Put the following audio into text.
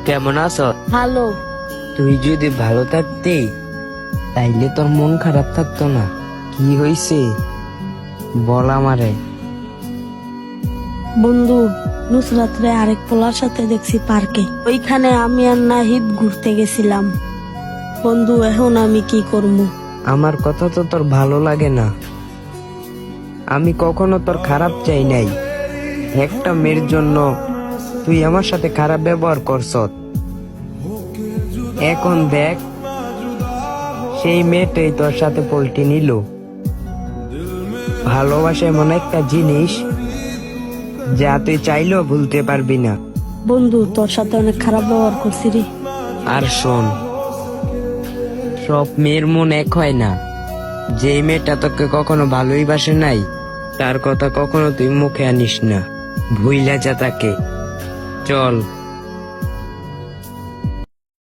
কেমন আছো? ভালো। তুই যদি ভালো থাকতি তাইলে তোর মন খারাপ থাকতো না। কি হইছে বল আমারে। বন্ধু, নুসরাতরে আরেক পোলার সাথে দেখছি পার্কে। ওইখানে আমি আর নাহিদ ঘুরতে গেছিলাম। বন্ধু, এখন আমি কি করবো? আমার কথা তো তোর ভালো লাগে না। আমি কখনো তোর খারাপ চাই নাই। একটা মেয়ের জন্য তুই আমার সাথে খারাপ ব্যবহার করছ। এখন দেখ, সেই মেয়েটাই তোর সাথে পল্টি নিল। ভালোবাসা এমন একটা জিনিস যা তুই চাইলেও ভুলতে পারবি না। বন্ধু, তোর সাথে অনেক খারাপ ব্যবহার করছি রে। আর শোন, সব মেয়ের মন এক হয় না। যে মেয়েটা তোকে কখনো ভালোই বাসে নাই, তার কথা কখনো তুই মুখে আনিস না। ভুইলা যা তাকে। চল।